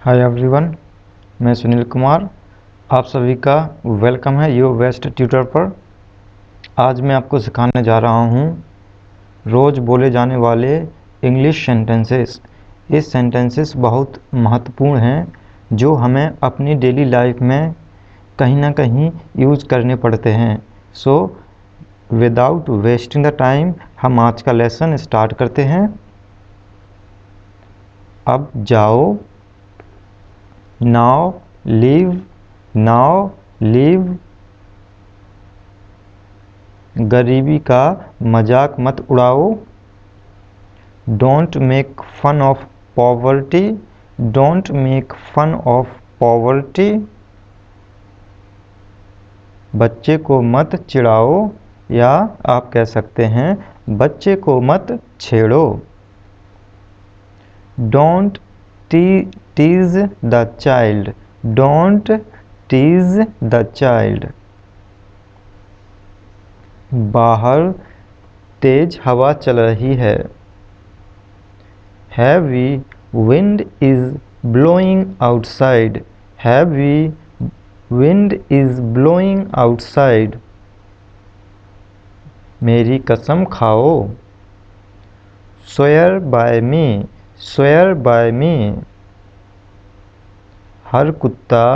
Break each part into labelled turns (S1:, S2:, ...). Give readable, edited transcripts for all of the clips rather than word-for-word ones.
S1: Hi everyone, मैं सुनील कुमार। आप सभी का वेलकम है योर बेस्ट ट्यूटर पर। आज मैं आपको सिखाने जा रहा हूँ रोज़ बोले जाने वाले इंग्लिश सेंटेंसेस। ये सेंटेंसेस बहुत महत्वपूर्ण हैं जो हमें अपनी डेली लाइफ में कहीं ना कहीं यूज करने पड़ते हैं। So without wasting the time हम आज का लेसन स्टार्ट करते हैं। अब जाओ, नाउ लिव, गरीबी का मजाक मत उड़ाओ, don't make fun of poverty, don't make fun of poverty, बच्चे को मत चिढ़ाओ या आप कह सकते हैं बच्चे को मत छेड़ो, don't tease the child, don't tease the child, बाहर तेज हवा चल रही है, heavy wind is blowing outside, heavy wind is blowing outside, मेरी कसम खाओ, swear by me, swear by me, हर कुत्ता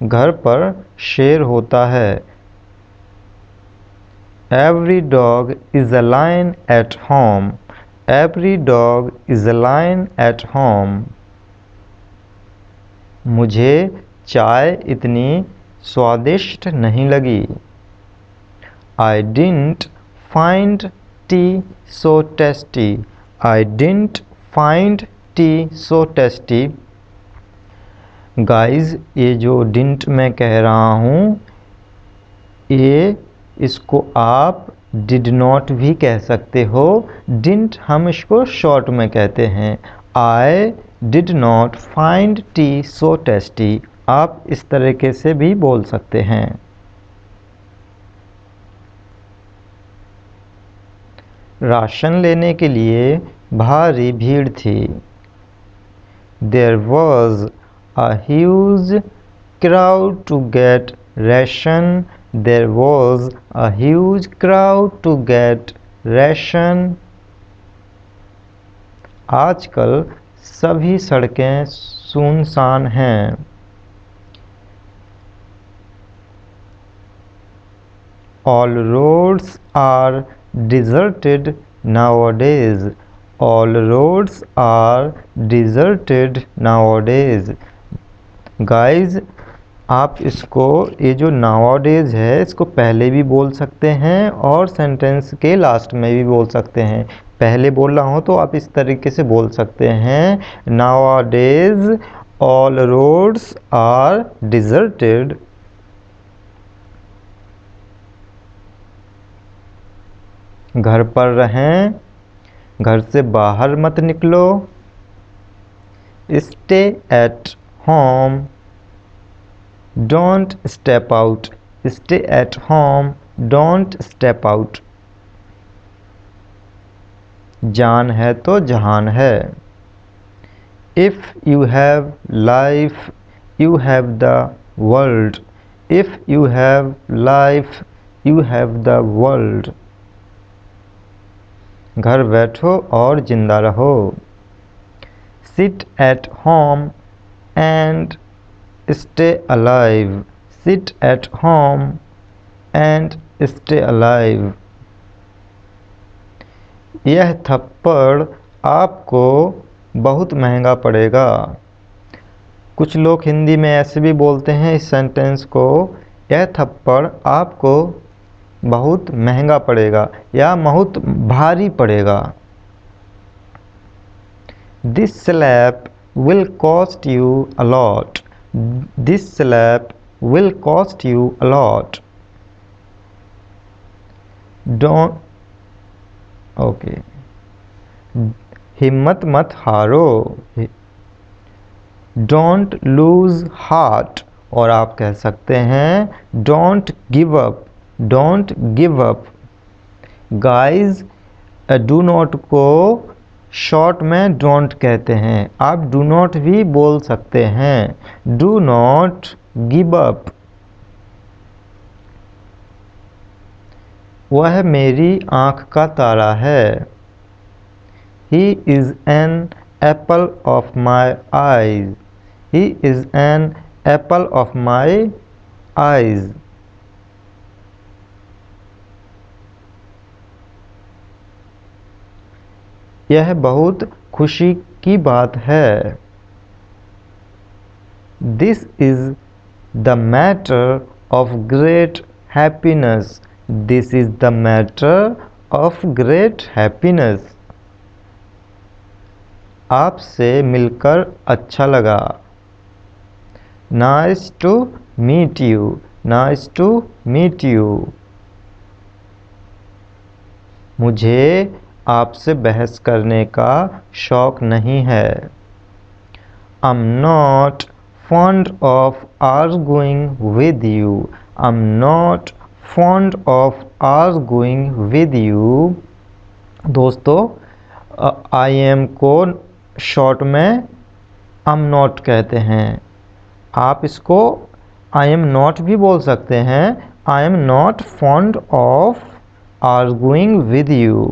S1: घर पर शेर होता है, every dog is a lion at home, every dog is a lion at home, मुझे चाय इतनी स्वादिष्ट नहीं लगी, I didn't find tea so tasty, I didn't find tea so tasty। Guys, ये जो डिंट मैं कह रहा हूँ इसको आप डिड नॉट भी कह सकते हो। डिंट हम इसको शॉर्ट में कहते हैं। I did not find T so tasty, आप इस तरीके से भी बोल सकते हैं। राशन लेने के लिए भारी भीड़ थी, there was a huge crowd to get ration, there was a huge crowd to get ration। आजकल सभी सड़कें सुनसान हैं, all roads are deserted nowadays, all roads are deserted nowadays। Guys, आप इसको ये जो नाउअडेज है इसको पहले भी बोल सकते हैं और सेंटेंस के लास्ट में भी बोल सकते हैं। पहले बोल रहा हूँ तो आप इस तरीके से बोल सकते हैं, nowadays all roads are deserted. घर पर रहें, घर से बाहर मत निकलो, stay at home, Don't step out, stay at home, don't step out। जान है तो जहान है, If you have life, you have the world, if you have life, you have the world। घर बैठो और जिंदा रहो, Sit at home and stay alive, sit at home and stay alive। यह थप्पड़ आपको बहुत महंगा पड़ेगा। कुछ लोग हिंदी में ऐसे भी बोलते हैं इस सेंटेंस को, यह थप्पड़ आपको बहुत महंगा पड़ेगा या बहुत भारी पड़ेगा। This slap will cost you a lot, this slap will cost you a lot। Don't okay, हिम्मत मत हारो, Don't lose heart, और आप कह सकते हैं Don't give up, Don't give up। Guys, do not को शॉर्ट में डोंट कहते हैं। आप डू नॉट भी बोल सकते हैं। Do not give up. वह मेरी आँख का तारा है। He is an apple of my eyes. He is an apple of my eyes. यह बहुत खुशी की बात है। This is the matter of great happiness. This is the matter of great happiness. आपसे मिलकर अच्छा लगा। Nice to meet you. Nice to meet you. मुझे आपसे बहस करने का शौक नहीं है। I'm not fond of arguing with you. I'm not fond of arguing with you. दोस्तों, I am को शॉर्ट में I'm not कहते हैं। आप इसको I am not भी बोल सकते हैं। I am not fond of arguing with you.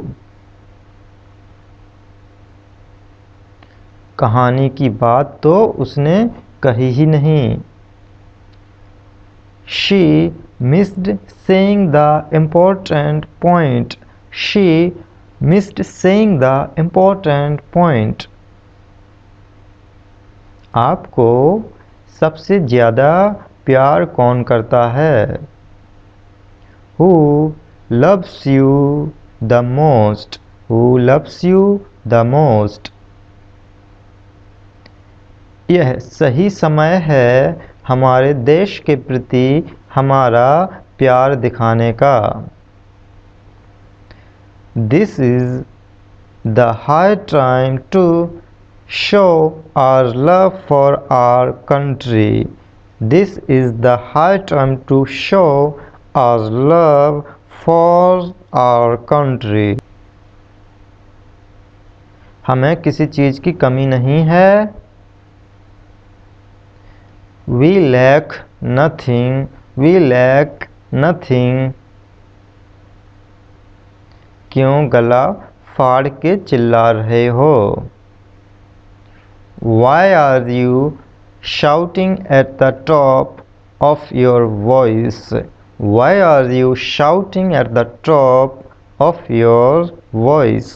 S1: कहानी की बात तो उसने कही ही नहीं। She missed saying the important point. She missed saying the important point. आपको सबसे ज़्यादा प्यार कौन करता है? Who loves you the most? Who loves you the most? यह सही समय है हमारे देश के प्रति हमारा प्यार दिखाने का। This is the high time to show our love for our country. This is the high time to show our love for our country. हमें किसी चीज़ की कमी नहीं है। We lack nothing. We lack nothing. क्यों गला फाड़ के चिल्ला रहे हो? Why are you shouting at the top of your voice? Why are you shouting at the top of your voice?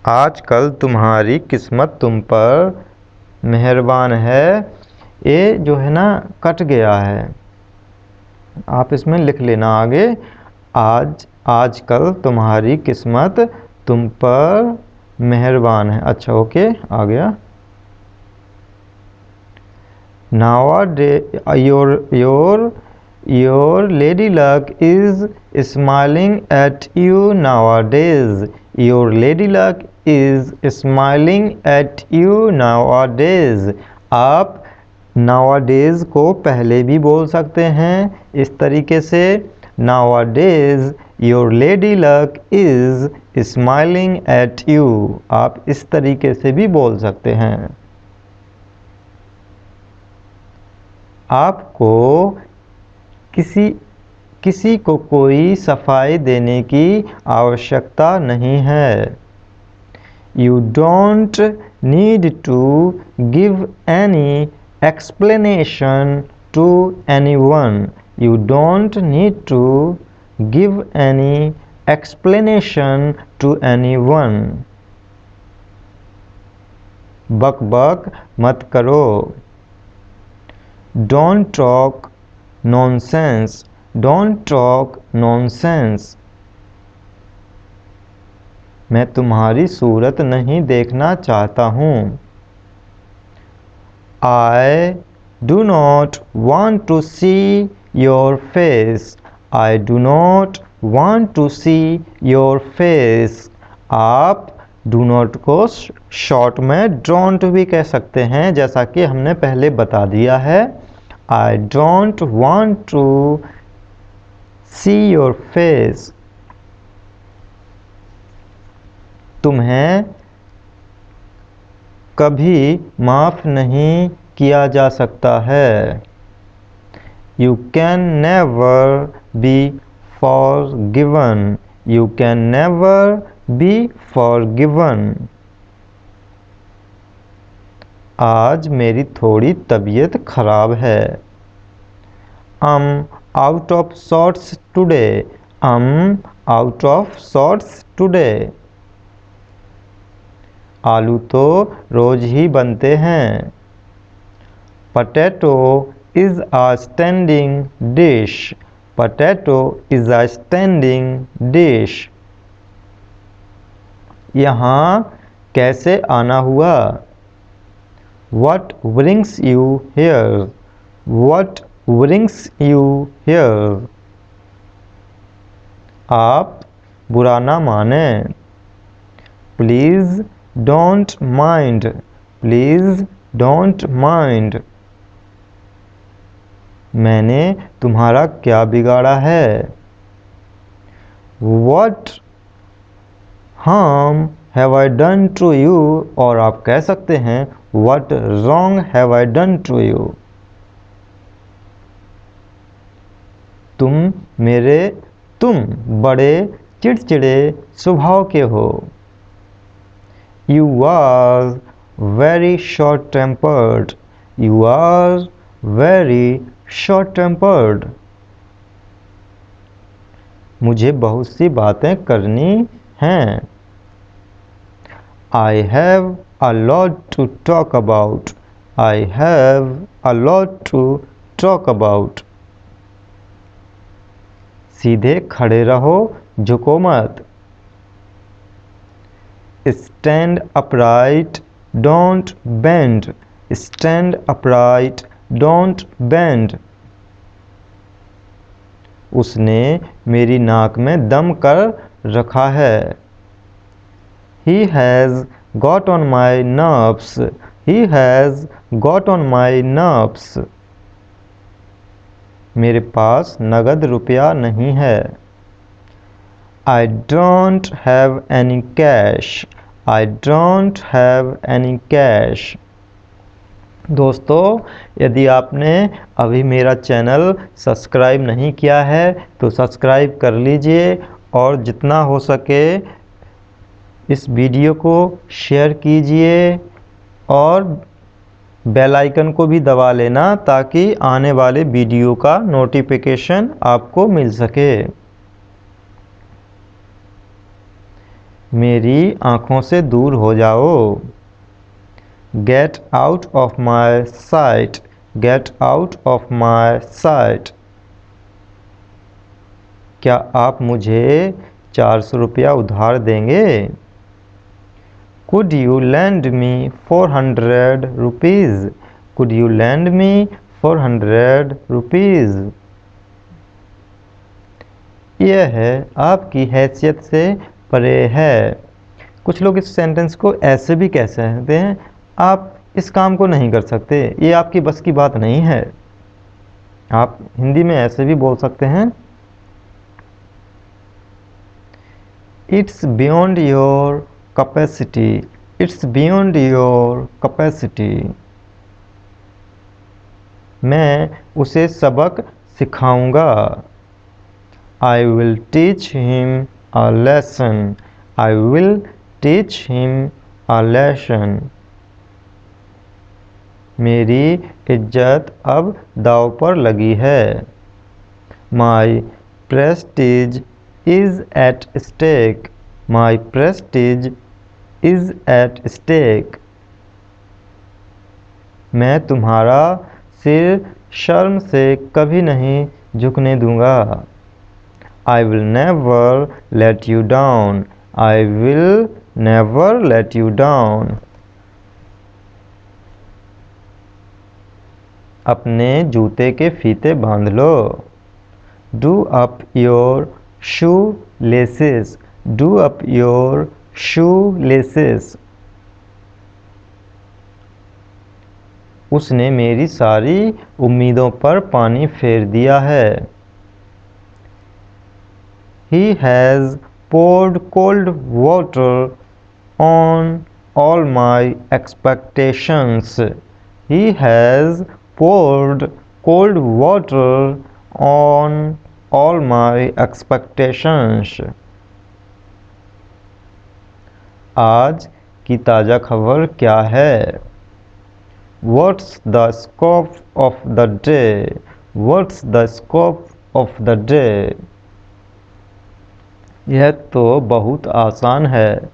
S1: आजकल तुम्हारी किस्मत तुम पर मेहरबान है। ये जो है ना कट गया है, आप इसमें लिख लेना आगे। आजकल तुम्हारी किस्मत तुम पर मेहरबान है। अच्छा, ओके, आ गया। Nowadays your lady luck is smiling at you nowadays. Your lady luck is smiling at you nowadays. आप nowadays को पहले भी बोल सकते हैं इस तरीके से। Nowadays your lady luck is smiling at you. आप इस तरीके से भी बोल सकते हैं। आपको किसी को कोई सफाई देने की आवश्यकता नहीं है। You don't need to give any explanation to anyone. You don't need to give any explanation to anyone. बक बक मत करो। Don't talk nonsense. Don't talk nonsense. मैं तुम्हारी सूरत नहीं देखना चाहता हूँ। I do not want to see your face. I do not want to see your face. आप do not को शॉर्ट में don't भी कह सकते हैं, जैसा कि हमने पहले बता दिया है। I don't want to see your face. तुम्हें कभी माफ़ नहीं किया जा सकता है। You can never be forgiven. You can never be forgiven. आज मेरी थोड़ी तबीयत खराब है। I'm out of sorts today. I'm out of sorts today. आलू तो रोज ही बनते हैं। Potato is a standing dish. Potato is a standing dish. यहाँ कैसे आना हुआ? What brings you here? What brings you here? आप बुरा ना माने। Please don't mind. Please don't mind. मैंने तुम्हारा क्या बिगाड़ा है? What harm have I done to you? और आप कह सकते हैं What wrong have I done to you? तुम बड़े चिड़चिड़े स्वभाव के हो। You are very short tempered. You are very short tempered. मुझे बहुत सी बातें करनी हैं। I have a lot to talk about. I have a lot to talk about. सीधे खड़े रहो, झुको मत। Stand upright, don't bend. Stand upright, don't bend. उसने मेरी नाक में दम कर रखा है। He has got on my nerves. He has got on my nerves. मेरे पास नगद रुपया नहीं है। I don't have any cash. I don't have any cash. दोस्तों, यदि आपने अभी मेरा चैनल सब्सक्राइब नहीं किया है तो सब्सक्राइब कर लीजिए और जितना हो सके इस वीडियो को शेयर कीजिए और बेल आइकन को भी दबा लेना ताकि आने वाले वीडियो का नोटिफिकेशन आपको मिल सके। मेरी आँखों से दूर हो जाओ। Get out of my sight. Get out of my sight. क्या आप मुझे 400 रुपया उधार देंगे? Could you lend me 400 rupees? Could you lend me 400 rupees? यह है आपकी हैसियत से परे है। कुछ लोग इस सेंटेंस को ऐसे भी कह सकते हैं, आप इस काम को नहीं कर सकते, ये आपकी बस की बात नहीं है। आप हिंदी में ऐसे भी बोल सकते हैं It's beyond your capacity. It's beyond your capacity. मैं उसे सबक सिखाऊंगा। I will teach him a lesson. I will teach him a lesson. मेरी इज्जत अब दांव पर लगी है। My prestige is at stake. My prestige is at stake. मैं तुम्हारा सिर शर्म से कभी नहीं झुकने दूंगा। I will never let you down. I will never let you down. अपने जूते के फीते बांध लो। Do up your shoelaces. Do up your shoelaces. उसने मेरी सारी उम्मीदों पर पानी फेर दिया है। He has poured cold water on all my expectations. He has poured cold water on all my expectations. आज की ताज़ा खबर क्या है? What's the scope of the day? What's the scope of the day? यह तो बहुत आसान है.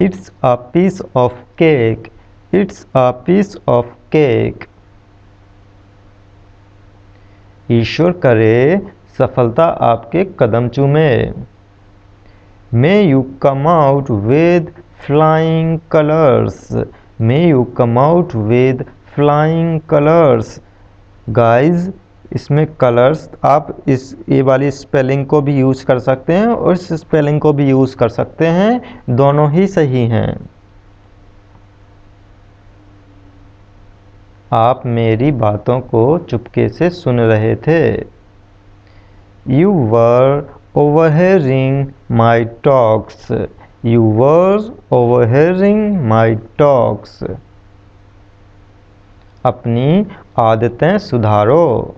S1: It's a piece of cake. It's a piece of cake. ईश्वर करे सफलता आपके कदम चूमे. May you come out with flying colors. May you come out with flying colors. Guys, इसमें कलर्स आप ये वाली स्पेलिंग को भी यूज़ कर सकते हैं और इस स्पेलिंग को भी यूज़ कर सकते हैं, दोनों ही सही हैं. आप मेरी बातों को चुपके से सुन रहे थे. You were overhearing my talks. You were overhearing my talks. अपनी आदतें सुधारो.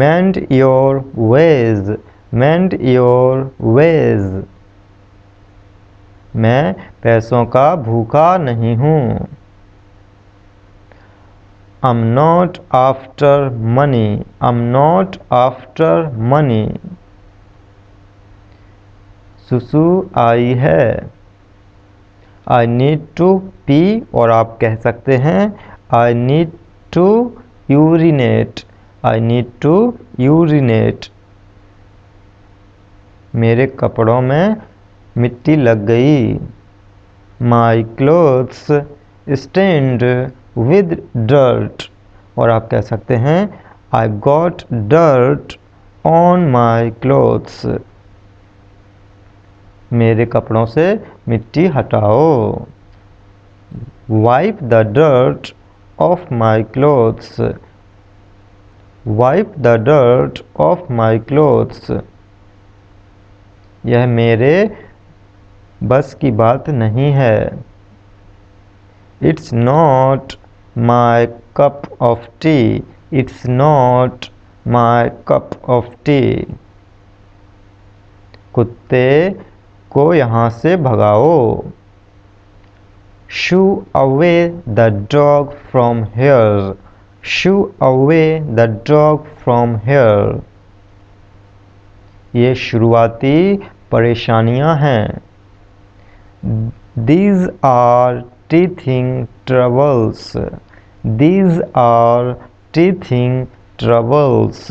S1: Mend your ways. Mend your ways. मैं पैसों का भूखा नहीं हूँ. I'm not after money. I'm not after money. सुसु आई है. I need to pee और आप कह सकते हैं I need to urinate. I need to urinate. मेरे कपड़ों में मिट्टी लग गई. My clothes stained with dirt. और आप कह सकते हैं I got dirt on my clothes. मेरे कपड़ों से मिट्टी हटाओ. Wipe the dirt off my clothes. Wipe the dirt off my clothes. यह मेरे बस की बात नहीं है. It's not my cup of tea. It's not my cup of tea. कुत्ते को यहाँ से भगाओ. Shoo away the dog from here. Shoo away the dog from here. ये शुरुआती परेशानियां हैं. These are teething troubles. These are teething troubles.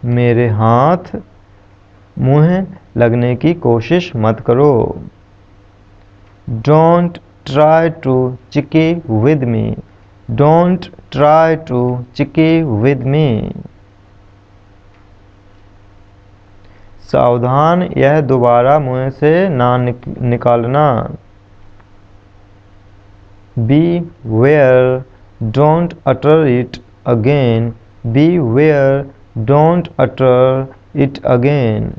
S1: मेरे हाथ मुँह लगने की कोशिश मत करो. Don't try to chicky with me. Don't try to chicky with me. सावधान, यह दोबारा मुँह से ना निकालना. Beware, don't utter it again. Beware, don't utter it again.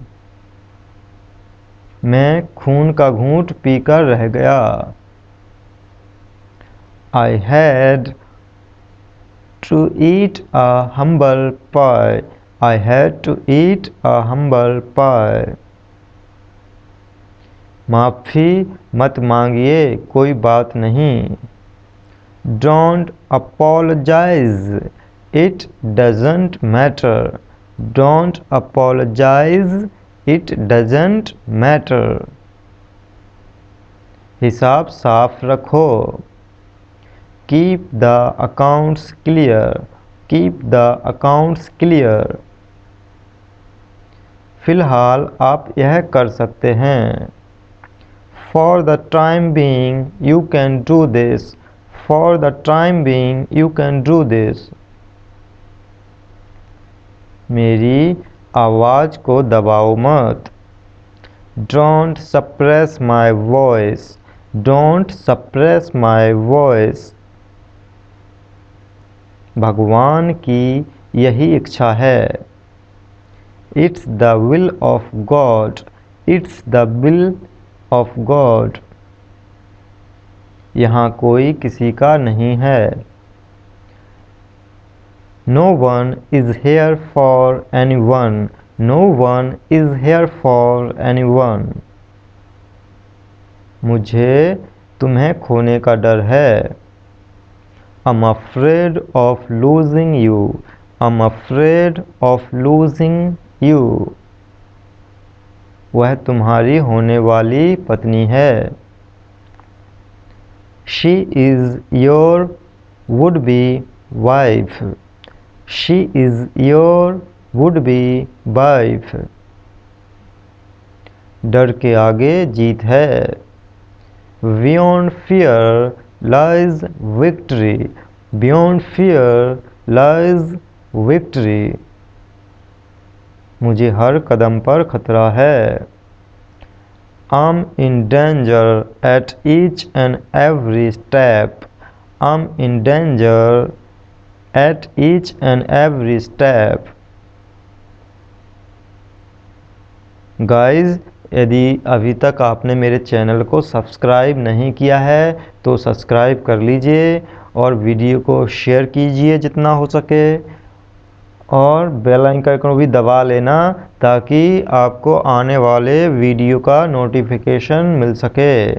S1: मैं खून का घूंट पीकर रह गया. I had to eat a humble pie. I had to eat a humble pie. माफ़ी मत मांगिए, कोई बात नहीं. Don't apologize. It doesn't matter. Don't apologize. It doesn't matter. हिसाब साफ रखो. Keep the accounts clear. Keep the accounts clear. फिलहाल आप यह कर सकते हैं. For the time being, you can do this. For the time being, you can do this. मेरी आवाज़ को दबाओ मत. Don't suppress my voice. Don't suppress my voice. भगवान की यही इच्छा है. It's the will of God. It's the will of God. यहाँ कोई किसी का नहीं है। No one is here for anyone. No one is here for anyone. मुझे तुम्हें खोने का डर है। I'm afraid of losing you. I'm afraid of losing you. वह तुम्हारी होने वाली पत्नी है। She is your would-be wife. She is your would-be wife. डर के आगे जीत है। Beyond fear lies victory. Beyond fear lies victory. मुझे हर कदम पर खतरा है। I'm in danger at each and every step. I'm in danger at each and every step. Guys, यदि अभी तक आपने मेरे चैनल को सब्सक्राइब नहीं किया है तो सब्सक्राइब कर लीजिए और वीडियो को शेयर कीजिए जितना हो सके, और बेल आइकन को भी दबा लेना ताकि आपको आने वाले वीडियो का नोटिफिकेशन मिल सके।